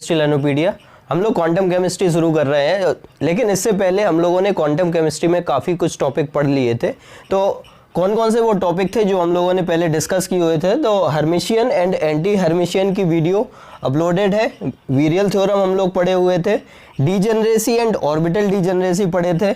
स्टिलानोपीडिया। हम लोग quantum chemistry शुरू कर रहे हैं, लेकिन इससे पहले हम लोगों ने क्वांटम केमिस्ट्री में काफ़ी कुछ टॉपिक पढ़ लिए थे। तो कौन कौन से वो टॉपिक थे जो हम लोगों ने पहले डिस्कस किए हुए थे? तो हर्मिशियन एंड एंटी हर्मिशियन की वीडियो अपलोडेड है। वीरियल थ्योरम हम लोग पढ़े हुए थे। डीजेनरेसी एंड ऑर्बिटल डीजेनरेसी पढ़े थे।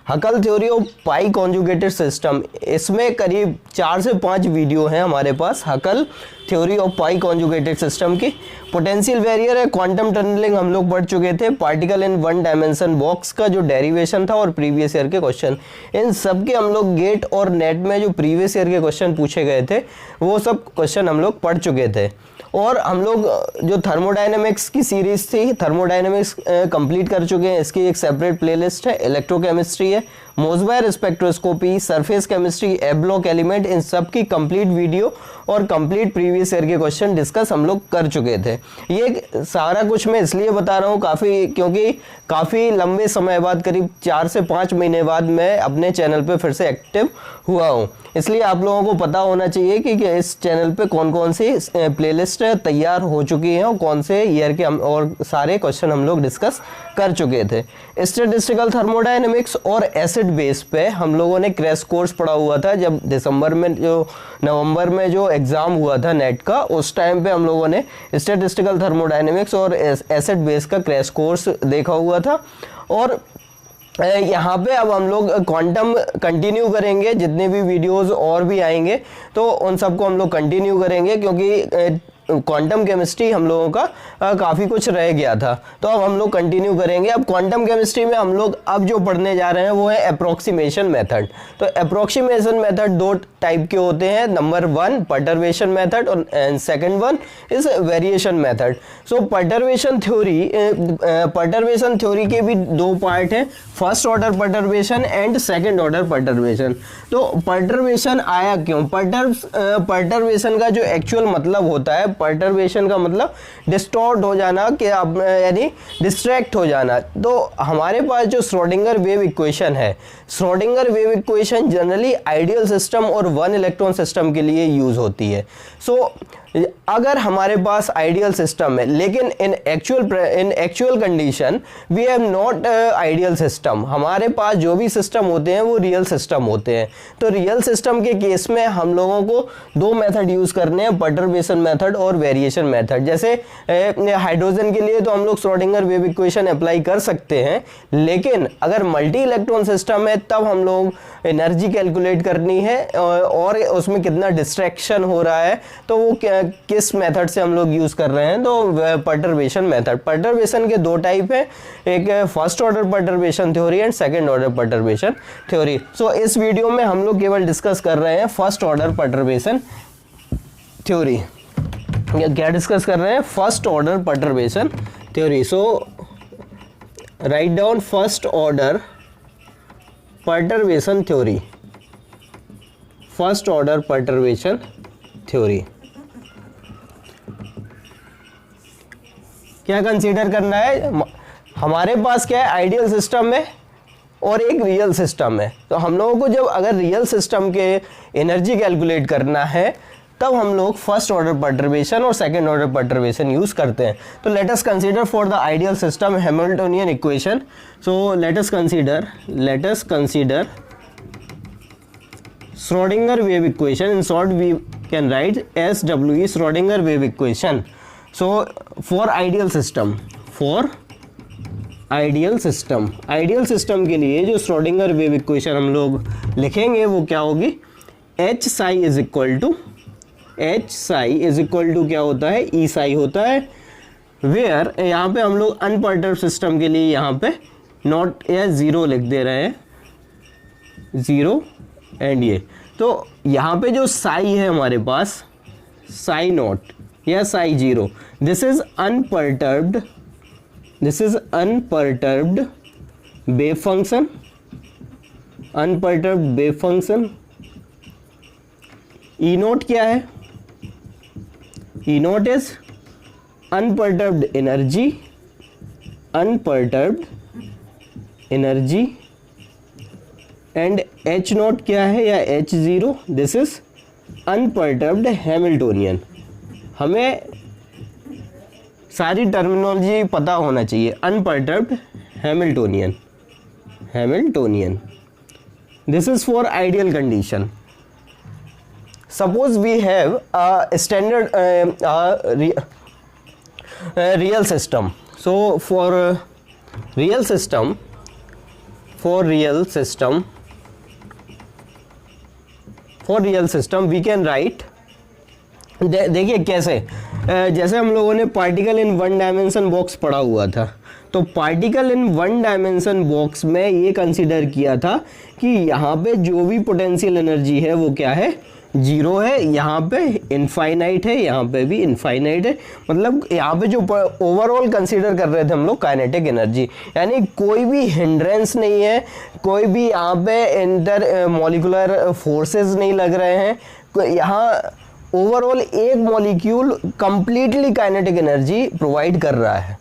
Huckel theory of pi conjugated system, इसमें करीब 4 से 5 वीडियो हैं हमारे पास Huckel theory of pi conjugated system की। पोटेंशियल बैरियर है, क्वांटम टनलिंग हम लोग पढ़ चुके थे। Particle in one dimension box का जो डेरिवेशन था और प्रीवियस ईयर के क्वेश्चन, इन सब के हम लोग गेट और नेट में जो प्रीवियस ईयर के क्वेश्चन पूछे गए थे वो सब क्वेश्चन हम लोग पढ़ चुके थे। और हम लोग जो थर्मोडायनेमिक्स की सीरीज थी, थर्मोडायनेमिक्स कंप्लीट कर चुके हैं। इसकी एक सेपरेट प्लेलिस्ट है। इलेक्ट्रोकेमिस्ट्री है, मोसबायर स्पेक्ट्रोस्कोपी, सरफेस केमिस्ट्री, एब्लॉक एलिमेंट, इन सब की कंप्लीट वीडियो और कंप्लीट प्रीवियस ईयर के क्वेश्चन डिस्कस हम लोग कर चुके थे। ये सारा कुछ मैं इसलिए बता रहा हूँ क्योंकि काफ़ी लंबे समय बाद, करीब 4 से 5 महीने बाद मैं अपने चैनल पे फिर से एक्टिव हुआ हूँ। इसलिए आप लोगों को पता होना चाहिए कि इस चैनल पे कौन कौन सी प्लेलिस्ट तैयार हो चुकी हैं और कौन से ईयर के और सारे क्वेश्चन हम लोग डिस्कस कर चुके थे। स्टैटिस्टिकल थर्मोडायनेमिक्स और एसिड बेस पे हम लोगों ने क्रैश कोर्स पढ़ा हुआ था। जब नवंबर में जो एग्जाम हुआ था नेट का, उस टाइम पे हम लोगों ने स्टैटिस्टिकल थर्मोडायनेमिक्स और एसिड बेस का क्रैश कोर्स देखा हुआ था। और यहाँ पे अब हम लोग क्वांटम कंटिन्यू करेंगे। जितने भी वीडियोस और भी आएंगे तो उन सबको हम लोग कंटिन्यू करेंगे, क्योंकि क्वांटम केमिस्ट्री हम लोगों का काफ़ी कुछ रह गया था, तो अब हम लोग कंटिन्यू करेंगे। अब क्वांटम केमिस्ट्री में हम लोग अब जो पढ़ने जा रहे हैं वो है अप्रोक्सीमेशन मेथड। तो अप्रोक्सीमेशन मेथड 2 टाइप के होते हैं। नंबर 1 परटर्बेशन मेथड और second one is variation method. So perturbation theory के भी 2 पार्ट हैं, first order perturbation and second order perturbation. तो परटर्बेशन आया क्यों? परटर्बेशन का जो एक्चुअल मतलब होता है, परटर्बेशन का मतलब डिस्टॉर्ट हो जाना, कि यानी डिस्ट्रैक्ट हो जाना। तो हमारे पास जो श्रोडिंगर वेव इक्वेशन है, Schrodinger wave equation generally ideal system और वन इलेक्ट्रॉन सिस्टम के लिए यूज होती है। सो अगर हमारे पास आइडियल सिस्टम है, लेकिन in actual condition we have not ideal system, हमारे पास जो भी सिस्टम होते हैं वो रियल सिस्टम होते हैं। तो रियल सिस्टम के केस में हम लोगों को 2 मेथड यूज करने हैं, परटर्बेशन मेथड और वेरिएशन मेथड। जैसे हाइड्रोजन के लिए तो हम लोग श्रोडिंगर वेव इक्वेशन अप्लाई कर सकते हैं, लेकिन अगर मल्टी इलेक्ट्रॉन सिस्टम है तब हम लोग एनर्जी कैलकुलेट करनी है और उसमें कितना डिस्ट्रैक्शन हो रहा है, तो वो किस मेथड से हम लोग यूज कर रहे हैं। तो परटर्बेशन मेथड, परटर्बेशन के 2 टाइप है, एक first order perturbation theory and second order perturbation theory. So इस वीडियो में हम लोग केवल डिस्कस कर रहे हैं फर्स्ट ऑर्डर परटर्बेशन थ्योरी। क्या डिस्कस कर रहे हैं? First order perturbation theory. So write down first order perturbation theory, first order perturbation theory. क्या कंसीडर करना है? हमारे पास क्या है? आइडियल सिस्टम है और एक रियल सिस्टम है। तो हम लोगों को जब अगर रियल सिस्टम के एनर्जी कैलकुलेट करना है तब हम लोग फर्स्ट ऑर्डर परटर्बेशन और सेकंड ऑर्डर परटर्बेशन यूज करते हैं। तो let us consider for the ideal system Hamiltonian equation. So let us consider Schrodinger wave equation. In short, we can write SWE, Schrodinger wave equation. So for ideal system के लिए जो Schrodinger wave equation हम लोग लिखेंगे वो क्या होगी? H psi is equal to क्या होता है? E psi होता है। Where यहाँ पे हम लोग अनपर्टर्ब सिस्टम के लिए यहाँ पे नॉट या 0 लिख दे रहे हैं, 0 एंड ये। तो यहाँ पे जो साई है हमारे पास, साई नॉट या psi 0, this is unperturbed wave function, unperturbed wave function. E nought क्या है? E nought is unperturbed energy and H nought क्या है या H0, this is unperturbed Hamiltonian. हमें सारी टर्मिनोलॉजी पता होना चाहिए। Unperturbed Hamiltonian, this is for ideal condition. Suppose we have a standard real system, so for real system we can write, देखिए कैसे, जैसे हम लोगों ने particle in one dimension box पढ़ा हुआ था, तो particle in one dimension box में ये कंसीडर किया था कि यहाँ पे जो भी पोटेंशियल एनर्जी है वो क्या है, जीरो है, यहाँ पे इनफाइनाइट है, यहाँ पे भी इनफाइनाइट है। मतलब यहाँ पे जो ओवरऑल कंसीडर कर रहे थे हम लोग काइनेटिक एनर्जी, यानी कोई भी हिंड्रेंस नहीं है, कोई भी यहाँ पे इंटर मॉलिक्यूलर फोर्सेस नहीं लग रहे हैं, यहाँ ओवरऑल एक molecule completely kinetic energy provide कर रहा है।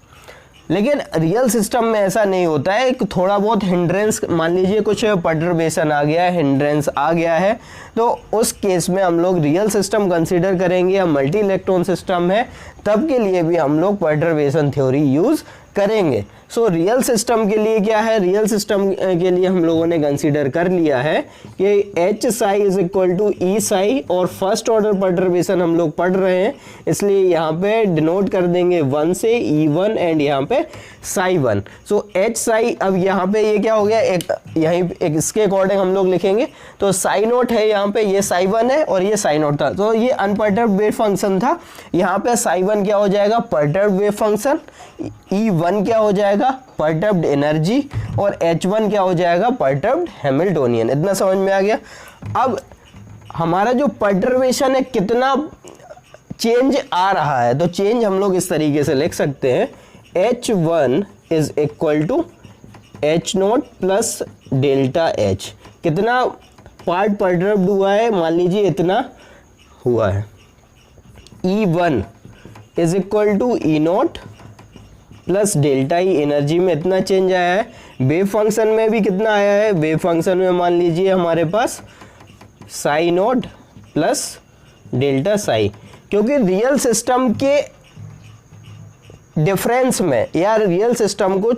लेकिन रियल सिस्टम में ऐसा नहीं होता है, थोड़ा बहुत हिंड्रेंस, मान लीजिए कुछ पर्टर्बेशन आ गया है, हिंड्रेंस आ गया है, तो उस केस में हम लोग रियल सिस्टम कंसीडर करेंगे, या मल्टी इलेक्ट्रॉन सिस्टम है तब के लिए भी हम लोग पर्टर्बेशन थ्योरी यूज करेंगे। सो रियल सिस्टम के लिए क्या है, रियल सिस्टम के लिए हम लोगों ने कंसीडर कर लिया है कि H psi is equal to E psi, और फर्स्ट ऑर्डर पर्टर्बेशन हम लोग पढ़ रहे हैं इसलिए यहाँ पे डिनोट कर देंगे 1 से E1 एंड यहाँ पे साई 1। सो एच साई, अब यहाँ पे ये क्या हो गया, एक यहीं एक इसके अकॉर्डिंग हम लोग लिखेंगे, तो साई नोट है यहाँ पे, ये साई 1 है और ये साई नोट था, तो ये अनपर्टर्ब्ड वेव फंक्शन था। यहाँ पे साई 1 क्या हो जाएगा, पर्टर्ब्ड वेव फंक्शन, E1 क्या हो जाएगा, पर्टर्ब्ड एनर्जी, और H1 क्या हो जाएगा, पर्टर्ब्ड हैमिल्टोनियन। इतना समझ में आ गया। अब हमारा जो पर्टर्बेशन है कितना चेंज आ रहा है, तो चेंज हम लोग इस तरीके से लिख सकते हैं, H1 is equal to H0 plus delta H। कितना पार्ट पर्टर्ब्ड हुआ है, मान लीजिए इतना हुआ है। E1 is equal to E0 plus delta E, energy में इतना चेंज आया है। वेव फंक्शन में भी कितना आया है, वेव फंक्शन में मान लीजिए हमारे पास psi nought plus delta psi, क्योंकि रियल सिस्टम के डिफरेंस में या रियल सिस्टम को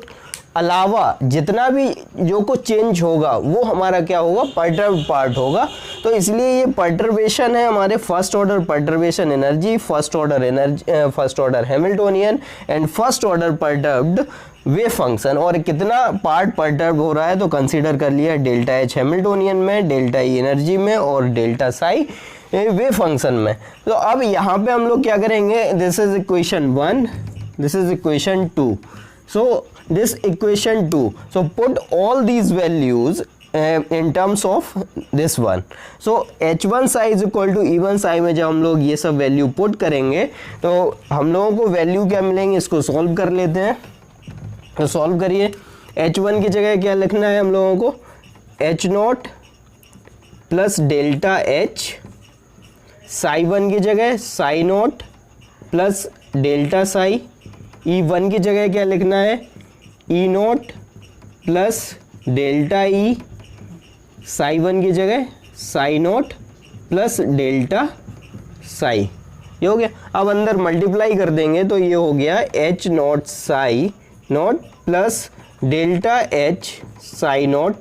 अलावा जितना भी जो कुछ चेंज होगा वो हमारा क्या होगा, पर्टर्ब्ड पार्ट होगा। तो इसलिए ये पर्टर्बेशन है हमारे first order perturbation energy, first order Hamiltonian and first order perturbed wave function. और कितना पार्ट पर्टर्ब हो रहा है, तो कंसीडर कर लिया डेल्टा एच हैमिल्टोनियन में, डेल्टा ई एनर्जी में और डेल्टा साई वेव फंक्शन में। तो अब यहाँ पे हम लोग क्या करेंगे, this is equation 1, this is equation 2, so this equation 2, so put all these values in terms of this one, so H1 psi is equal to E1 psi में जब हम लोग ये सब वैल्यू पुट करेंगे तो हम लोगों को वैल्यू क्या मिलेंगे, इसको सॉल्व कर लेते हैं। तो सॉल्व करिए, H1 की जगह क्या लिखना है हम लोगों को, H0 plus delta H, Sai 1 की जगह Sai nought plus delta Sai, E1 की जगह क्या लिखना है, E0 plus delta E, Sai 1 की जगह Sai nought plus delta Sai, ये हो गया। अब अंदर मल्टीप्लाई कर देंगे तो ये हो गया H0 psi nought plus delta H psi nought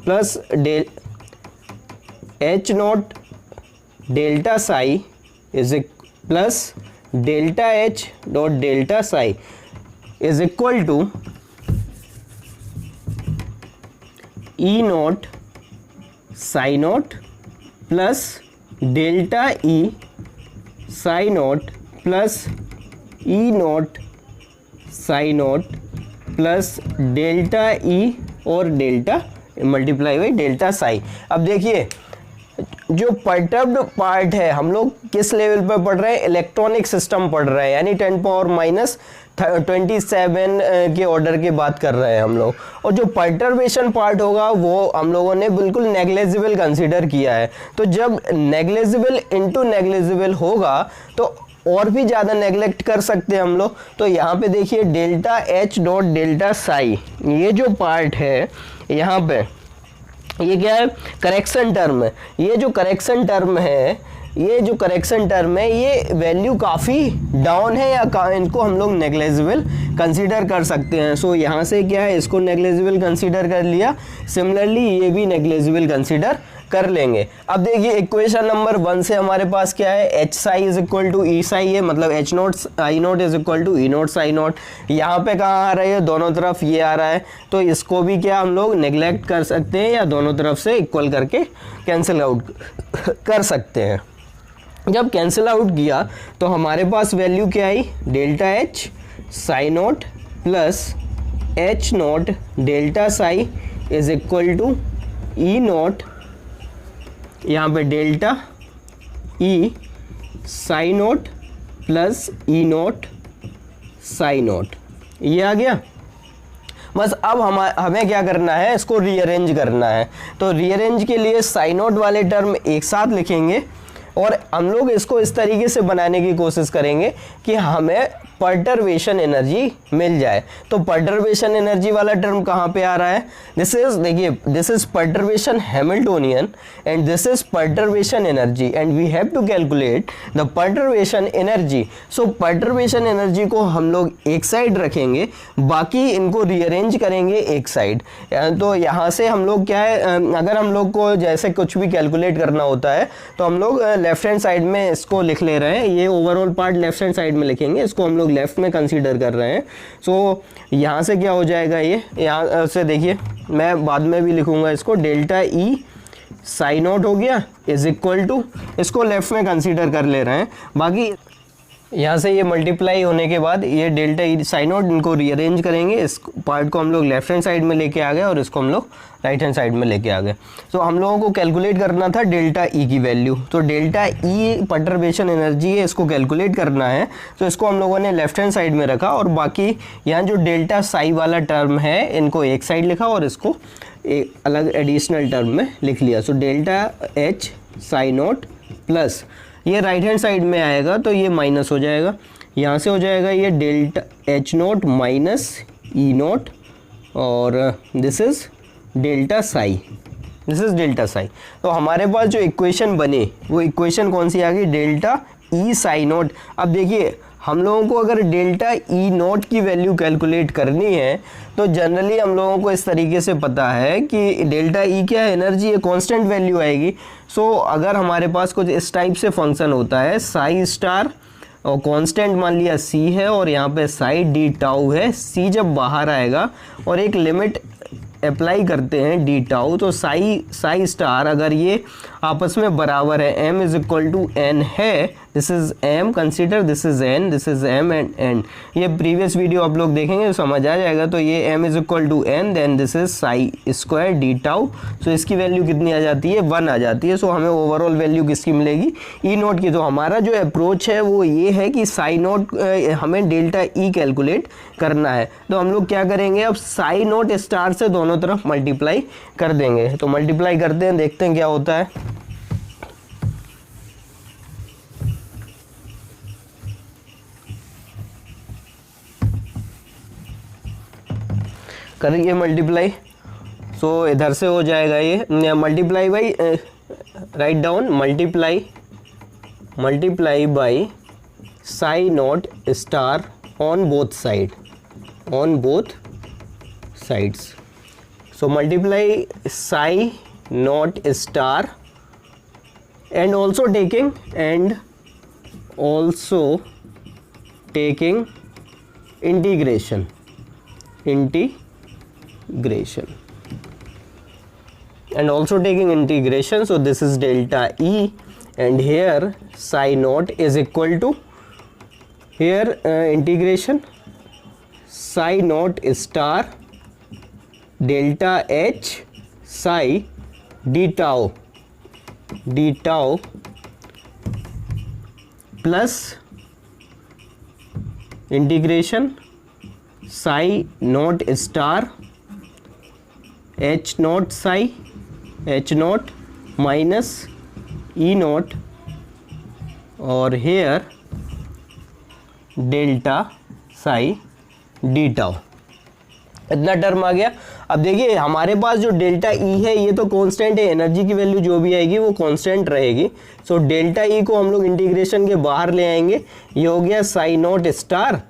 plus H0 delta psi is plus delta H dot delta psi is equal to E0 psi nought plus delta E psi nought plus E0 psi nought plus delta E और delta multiply by delta psi. अब देखिए जो perturbed part है, हम लोग किस level पर पढ़ रहे हैं, इलेक्ट्रॉनिक सिस्टम पढ़ रहे हैं, यानी 10⁻27 के ऑर्डर की बात कर रहे हैं हम लोग। और जो पर्टर्बेशन पार्ट होगा वो हम लोगों ने बिल्कुल नेग्लेजिबल कंसीडर किया है। तो जब नेग्लेजिबल इनटू नेग्लेजिबल होगा तो और भी ज़्यादा नेग्लेक्ट कर सकते हैं हम लोग। तो यहाँ पे देखिए delta H dot delta Sai, ये जो पार्ट है यहाँ पे, ये क्या है, करेक्शन टर्म है। ये जो करेक्शन टर्म है ये जो करेक्शन टर्म है ये वैल्यू काफ़ी डाउन है या इनको हम लोग नेग्लेजिबल कंसीडर कर सकते हैं। सो यहाँ से क्या है, इसको नेग्लेजिबल कंसीडर कर लिया, सिमिलरली ये भी नेग्लेजिबल कंसीडर कर लेंगे। अब देखिए इक्वेशन नंबर 1 से हमारे पास क्या है, H psi is equal to E psi है, मतलब H nought I nought is equal to E nought psi nought. यहाँ पे कहाँ आ रहा है, दोनों तरफ ये आ रहा है, तो इसको भी क्या हम लोग नेग्लेक्ट कर सकते हैं या दोनों तरफ से इक्वल करके कैंसिल आउट कर सकते हैं। जब कैंसिल आउट किया तो हमारे पास वैल्यू क्या आई, delta H psi nought plus H nought delta psi is equal to E nought, यहाँ पे delta E psi nought plus E nought psi nought, ये आ गया। बस अब हमें क्या करना है, इसको रीअरेंज करना है। तो रीअरेंज के लिए साई नोट वाले टर्म एक साथ लिखेंगे और हम लोग इसको इस तरीके से बनाने की कोशिश करेंगे कि हमें परटर्बेशन एनर्जी मिल जाए। तो परटर्बेशन एनर्जी वाला टर्म कहाँ पे आ रहा है, दिस इज, देखिए this is perturbation Hamiltonian and this is perturbation energy and we have to calculate the perturbation energy. So perturbation energy को हम लोग एक साइड रखेंगे, बाकी इनको रीअरेंज करेंगे एक साइड। तो यहाँ से हम लोग क्या है, अगर हम लोग को जैसे कुछ भी कैलकुलेट करना होता है तो हम लोग लेफ्ट हैंड साइड में इसको लिख ले रहे हैं, ये overall part left hand side में लिखेंगे, इसको हम लोग लेफ्ट में कंसीडर कर रहे हैं। सो यहाँ से क्या हो जाएगा, ये यहाँ से देखिए मैं बाद में भी लिखूंगा इसको, डेल्टा ई साई नोट हो गया इज इक्वल टू, इसको लेफ्ट में कंसीडर कर ले रहे हैं, बाकी यहाँ से ये मल्टीप्लाई होने के बाद ये डेल्टा ई साई नोट, इनको रीअरेंज करेंगे, इस पार्ट को हम लोग लेफ्ट हैंड साइड में लेके आ गए और इसको हम लोग राइट हैंड साइड में लेके आ गए। तो हम लोगों को कैलकुलेट करना था डेल्टा ई की वैल्यू, तो डेल्टा ई परटर्बेशन एनर्जी है, इसको कैलकुलेट करना है, तो इसको हम लोगों ने लेफ्ट हैंड साइड में रखा और बाकी यहाँ जो डेल्टा साई वाला टर्म है इनको एक साइड लिखा और इसको एक अलग एडिशनल टर्म में लिख लिया। So delta H psi nought plus ये राइट हैंड साइड में आएगा तो ये माइनस हो जाएगा, यहाँ से हो जाएगा ये डेल्टा एच नोट माइनस ई नोट और this is delta Sai, this is delta Sai. तो हमारे पास जो इक्वेशन बनी वो इक्वेशन कौन सी आ गई, डेल्टा ई साई नोट। अब देखिए हम लोगों को अगर डेल्टा ई नोट की वैल्यू कैलकुलेट करनी है तो जनरली हम लोगों को इस तरीके से पता है कि डेल्टा ई क्या है, एनर्जी है, कांस्टेंट वैल्यू आएगी। सो अगर हमारे पास कुछ इस टाइप से फंक्शन होता है, साई स्टार और कांस्टेंट मान लिया सी है और यहाँ पे साई डी टाउ है, सी जब बाहर आएगा और एक लिमिट अप्लाई करते हैं डी टाउ, तो साई स्टार अगर ये आपस में बराबर है, m is equal to n है, this is m consider, this is n, this is m and n, ये प्रीवियस वीडियो आप लोग देखेंगे तो समझ आ जाएगा। तो ये m is equal to n then this is psi square d tau, so इसकी वैल्यू कितनी आ जाती है, 1 आ जाती है। सो हमें ओवरऑल वैल्यू किसकी मिलेगी, ई नोट की। तो हमारा जो अप्रोच है वो ये है कि साई नोट हमें डेल्टा ई कैलकुलेट करना है, तो हम लोग क्या करेंगे, अब साई नोट स्टार से दोनों तरफ मल्टीप्लाई कर देंगे। तो मल्टीप्लाई करते हैं, देखते हैं क्या होता है। करेंगे मल्टीप्लाई, सो इधर से हो जाएगा ये multiply by, write down, multiply by Sai note star on both sides. So multiply Sai note star and also taking integration and also taking integration. So this is delta E and here psi naught is equal to, here integration psi naught star delta H psi d tau plus integration psi naught star H naught psi H naught minus E naught और here delta psi d tau। इतना term आ गया। अब देखिए हमारे पास जो delta ई है ये तो कांस्टेंट है, एनर्जी की वैल्यू जो भी आएगी वो कांस्टेंट रहेगी। सो डेल्टा ई को हम लोग इंटीग्रेशन के बाहर ले आएंगे, ये हो गया psi not star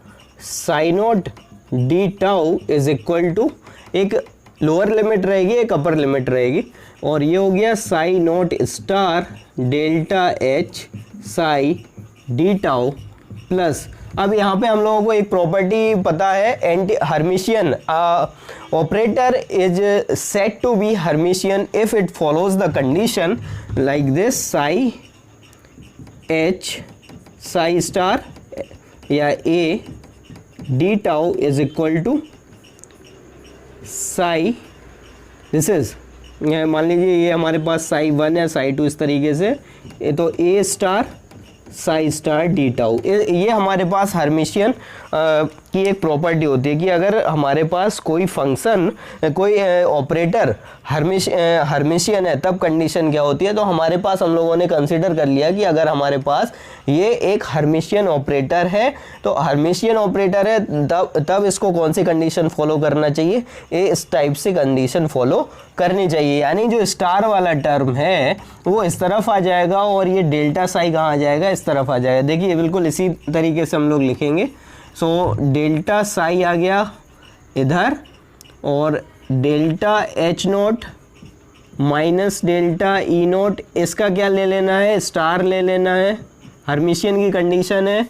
psi not d tau is equal to, एक लोअर लिमिट रहेगी एक अपर लिमिट रहेगी, और ये हो गया psi not star delta H psi d tau plus, अब यहाँ पे हम लोगों को एक प्रॉपर्टी पता है, anti Hermitian operator is set to be Hermitian if it follows the condition like this, psi H psi star या A d tau is equal to psi, this is, मान लीजिए ये हमारे पास साई 1 है साई 2 इस तरीके से, ये तो A star psi star d tau, ये हमारे पास हर्मिशियन की एक प्रॉपर्टी होती है कि अगर हमारे पास कोई फंक्शन कोई ऑपरेटर हर्मिशियन है तब कंडीशन क्या होती है। तो हमारे पास हम लोगों ने कंसीडर कर लिया कि अगर हमारे पास ये एक हर्मिशियन ऑपरेटर है तो हर्मिशियन ऑपरेटर है तब इसको कौन सी कंडीशन फॉलो करना चाहिए, ये इस टाइप से कंडीशन फॉलो करनी चाहिए, यानी जो स्टार वाला टर्म है वो इस तरफ आ जाएगा और ये डेल्टा साई कहाँ आ जाएगा, इस तरफ आ जाएगा। देखिए बिल्कुल इसी तरीके से हम लोग लिखेंगे। सो डेल्टा साई आ गया इधर और delta H note minus delta E note, इसका क्या ले लेना है, स्टार ले लेना है, हर्मिशियन की कंडीशन है,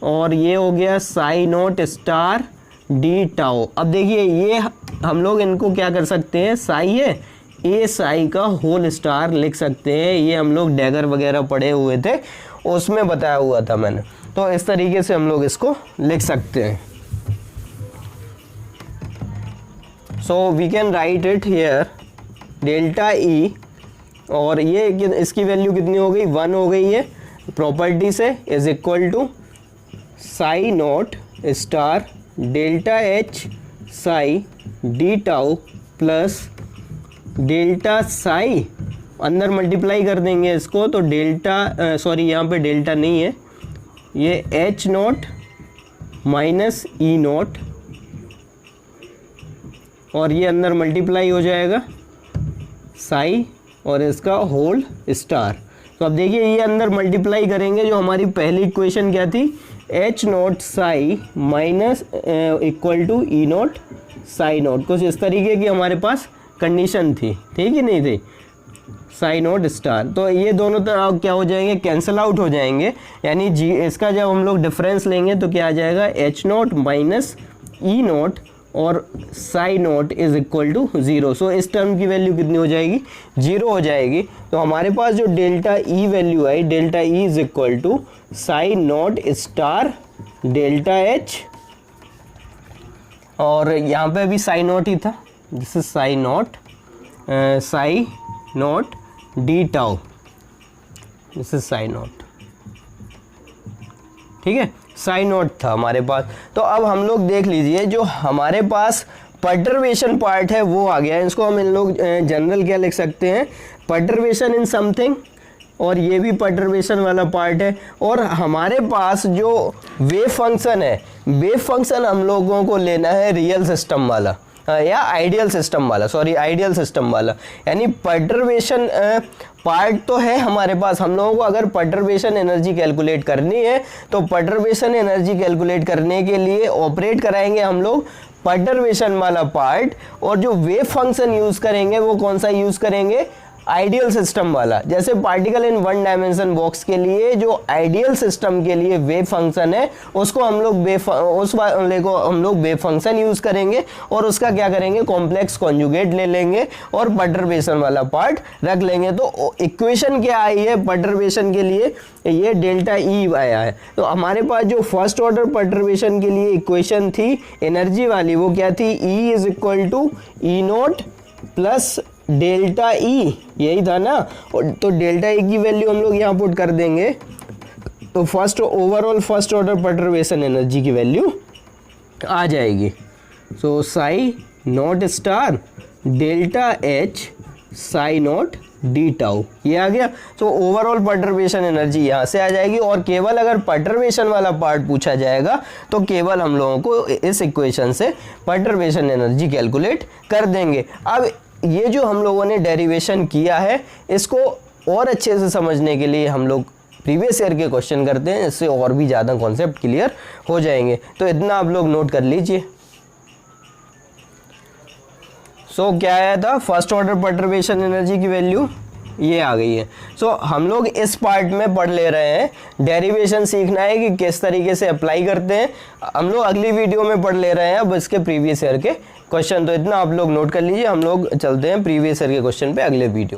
और ये हो गया Sai note star d tau. अब देखिए ये हम लोग इनको क्या कर सकते हैं, साई है ए साई का होल स्टार लिख सकते हैं, ये हम लोग डैगर वगैरह पढ़े हुए थे उसमें बताया हुआ था मैंने, तो इस तरीके से हम लोग इसको लिख सकते हैं। So we can write it here delta E, और ये इसकी वैल्यू कितनी हो गई, 1 हो गई है प्रॉपर्टी से, is equal to psi not star delta H psi d tau plus delta psi, अंदर मल्टीप्लाई कर देंगे इसको तो डेल्टा सॉरी यहाँ पे डेल्टा नहीं है, ये H nought minus E nought, और ये अंदर मल्टीप्लाई हो जाएगा साई और इसका होल स्टार। तो अब देखिए ये अंदर मल्टीप्लाई करेंगे, जो हमारी पहली इक्वेशन क्या थी, H not psi minus equal to E not psi not, कुछ इस तरीके की हमारे पास कंडीशन थी, ठीक ही नहीं थी, साई नॉट स्टार। तो ये दोनों तरह क्या हो जाएंगे, कैंसिल आउट हो जाएंगे, यानी जी इसका जब हम लोग डिफरेंस लेंगे तो क्या आ जाएगा, H nought minus E nought और psi nought is equal to 0। So इस टर्म की वैल्यू कितनी हो जाएगी, 0 हो जाएगी। तो हमारे पास जो डेल्टा ई वैल्यू आई, delta E is equal to psi not star delta H, और यहाँ पे भी साई नॉट ही था, this is psi not d tau, this is psi not, ठीक है, साई नॉट था हमारे पास। तो अब हम लोग देख लीजिए जो हमारे पास पर्टर्वेशन पार्ट है वो आ गया है, इसको हम इन लोग जनरल क्या लिख सकते हैं, पर्टर्वेशन इन समथिंग, और ये भी पर्टर्वेशन वाला पार्ट है। और हमारे पास जो वेव फंक्शन है, वेव फंक्शन हम लोगों को लेना है रियल सिस्टम वाला या आइडियल सिस्टम वाला, सॉरी आइडियल सिस्टम वाला, यानी पर्टर्वेशन पार्ट तो है हमारे पास। हम लोगों को अगर पर्टर्वेशन एनर्जी कैलकुलेट करनी है तो पर्टर्वेशन एनर्जी कैलकुलेट करने के लिए ऑपरेट कराएंगे हम लोग पर्टर्वेशन वाला पार्ट, और जो वेव फंक्शन यूज़ करेंगे वो कौन सा यूज़ करेंगे, आइडियल सिस्टम वाला। जैसे पार्टिकल इन 1 डायमेंशन बॉक्स के लिए जो आइडियल सिस्टम के लिए वेव फंक्शन है उसको हम लोग उस वाले को हम लोग वेव फंक्शन यूज़ करेंगे, और उसका क्या करेंगे, कॉम्प्लेक्स कॉन्जुगेट ले लेंगे और पर्टर्वेशन वाला पार्ट रख लेंगे। तो इक्वेशन क्या आई है पर्टर्वेशन के लिए, ये डेल्टा ई आया है। तो हमारे पास जो फर्स्ट ऑर्डर पर्टर्वेशन के लिए इक्वेशन थी एनर्जी वाली, वो क्या थी, E is equal to E not plus delta E, यही था ना। तो डेल्टा ई की वैल्यू हम लोग यहाँ पुट कर देंगे, तो overall first order perturbation energy की वैल्यू आ जाएगी। So psi not star delta H psi not d tau, ये आ गया। तो ओवरऑल परटर्बेशन एनर्जी यहाँ से आ जाएगी, और केवल अगर परटर्बेशन वाला पार्ट पूछा जाएगा तो केवल हम लोगों को इस इक्वेशन से परटर्बेशन एनर्जी कैलकुलेट कर देंगे। अब ये जो हम लोगों ने डेरिवेशन किया है, इसको और अच्छे से समझने के लिए हम लोग प्रीवियस ईयर के क्वेश्चन करते हैं, इससे और भी ज़्यादा कॉन्सेप्ट क्लियर हो जाएंगे। तो इतना आप लोग नोट कर लीजिए। सो क्या आया था, फर्स्ट ऑर्डर परटर्बेशन एनर्जी की वैल्यू ये आ गई है। सो हम लोग इस पार्ट में पढ़ ले रहे हैं, डेरिवेशन सीखना है कि किस तरीके से अप्लाई करते हैं, हम लोग अगली वीडियो में पढ़ ले रहे हैं अब इसके प्रीवियस ईयर के क्वेश्चन। तो इतना आप लोग नोट कर लीजिए, हम लोग चलते हैं प्रीवियस ईयर के क्वेश्चन पे अगले वीडियो।